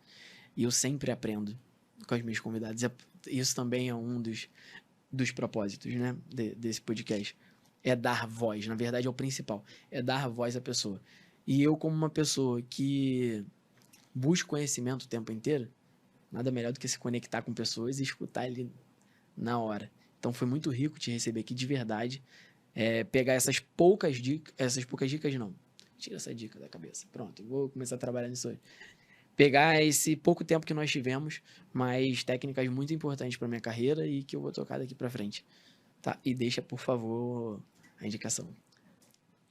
E eu sempre aprendo com as minhas convidadas. Isso também é um dos propósitos, né, desse podcast. É dar voz, na verdade é o principal, é dar voz à pessoa. E eu, como uma pessoa que busca conhecimento o tempo inteiro, nada melhor do que se conectar com pessoas e escutar ele na hora. Então foi muito rico te receber aqui de verdade, pegar essas poucas dicas não, tira essa dica da cabeça, pronto, eu vou começar a trabalhar nisso hoje. Pegar esse pouco tempo que nós tivemos, mas técnicas muito importantes para minha carreira e que eu vou tocar daqui para frente. Tá? E deixa, por favor, a indicação.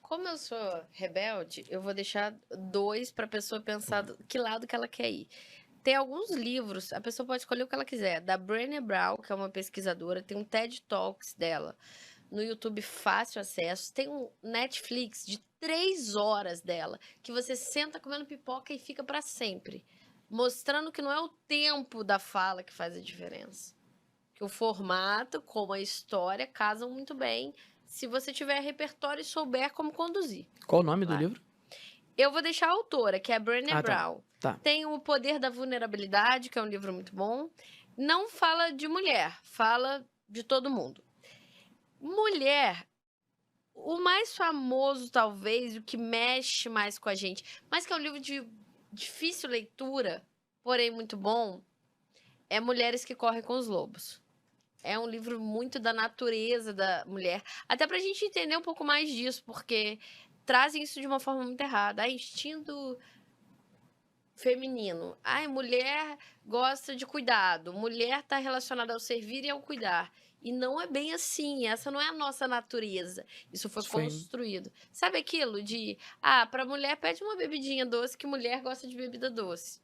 Como eu sou rebelde, eu vou deixar 2 para a pessoa pensar que lado que ela quer ir. Tem alguns livros, a pessoa pode escolher o que ela quiser. Da Brené Brown, que é uma pesquisadora, tem um TED Talks dela no YouTube, fácil acesso. Tem um Netflix de 3 horas dela, que você senta comendo pipoca e fica para sempre. Mostrando que não é o tempo da fala que faz a diferença. Que o formato, como a história, casam muito bem se você tiver repertório e souber como conduzir. Qual o nome do livro? Eu vou deixar a autora, que é a Brené Brown. Tá. Tem O Poder da Vulnerabilidade, que é um livro muito bom. Não fala de mulher, fala de todo mundo. Mulher, o mais famoso, talvez, o que mexe mais com a gente, mas que é um livro de difícil leitura, porém muito bom, é Mulheres que Correm com os Lobos. É um livro muito da natureza da mulher. Até pra gente entender um pouco mais disso, porque trazem isso de uma forma muito errada. Instinto feminino. Ai, mulher gosta de cuidado. Mulher está relacionada ao servir e ao cuidar. E não é bem assim. Essa não é a nossa natureza. Isso foi Isso foi... construído. Sabe aquilo de, para mulher pede uma bebidinha doce, que mulher gosta de bebida doce.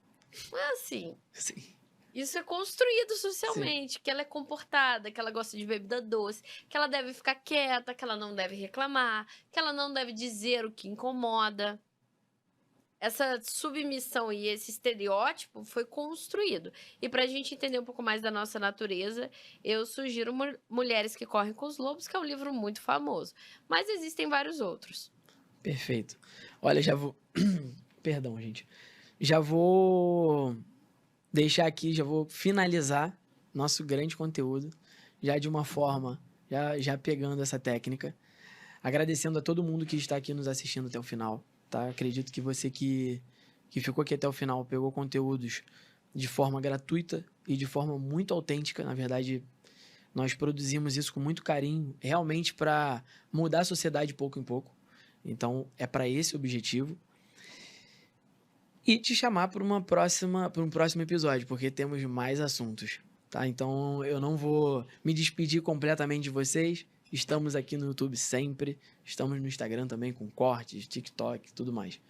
Não é assim. Sim. Isso é construído Sim. socialmente, que ela é comportada, que ela gosta de bebida doce, que ela deve ficar quieta, que ela não deve reclamar, que ela não deve dizer o que incomoda. Essa submissão e esse estereótipo foi construído. E para a gente entender um pouco mais da nossa natureza, eu sugiro Mulheres que Correm com os Lobos, que é um livro muito famoso. Mas existem vários outros. Perfeito. Olha, já vou... Perdão, gente. Já vou deixar aqui, já vou finalizar nosso grande conteúdo, já de uma forma, já pegando essa técnica, agradecendo a todo mundo que está aqui nos assistindo até o final, tá? Acredito que você que ficou aqui até o final pegou conteúdos de forma gratuita e de forma muito autêntica. Na verdade, nós produzimos isso com muito carinho, realmente para mudar a sociedade pouco em pouco. Então, é para esse objetivo. E te chamar para um próximo episódio, porque temos mais assuntos, tá? Então, eu não vou me despedir completamente de vocês. Estamos aqui no YouTube sempre. Estamos no Instagram também com cortes, TikTok, tudo mais.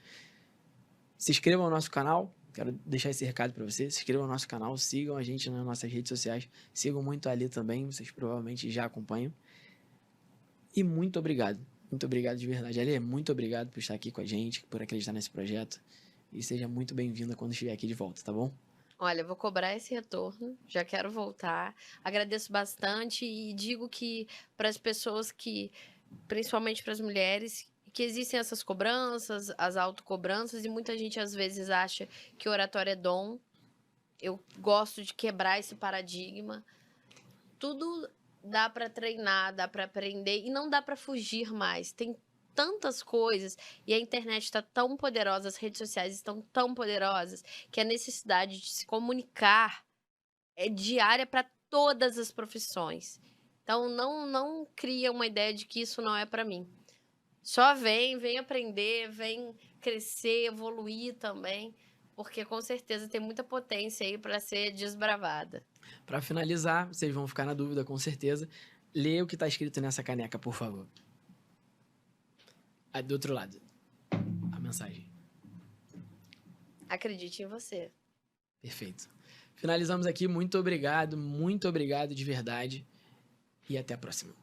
Se inscrevam no nosso canal. Quero deixar esse recado para vocês. Se inscrevam no nosso canal, sigam a gente nas nossas redes sociais. Sigam muito ali também, vocês provavelmente já acompanham. E muito obrigado. Muito obrigado de verdade. Ali, muito obrigado por estar aqui com a gente, por acreditar nesse projeto. E seja muito bem-vinda quando estiver aqui de volta, tá bom? Olha, eu vou cobrar esse retorno, já quero voltar. Agradeço bastante e digo que para as pessoas que, principalmente para as mulheres, que existem essas cobranças, as autocobranças, e muita gente às vezes acha que oratório é dom. Eu gosto de quebrar esse paradigma. Tudo dá para treinar, dá para aprender e não dá para fugir mais. Tem tantas coisas e a internet está tão poderosa, as redes sociais estão tão poderosas que a necessidade de se comunicar é diária para todas as profissões. Então não cria uma ideia de que isso não é para mim. Só vem aprender, vem crescer, evoluir também, porque com certeza tem muita potência aí para ser desbravada. Para finalizar, vocês vão ficar na dúvida com certeza. Lê o que está escrito nessa caneca, por favor. Aí, do outro lado, a mensagem. Acredite em você. Perfeito. Finalizamos aqui. Muito obrigado de verdade. E até a próxima.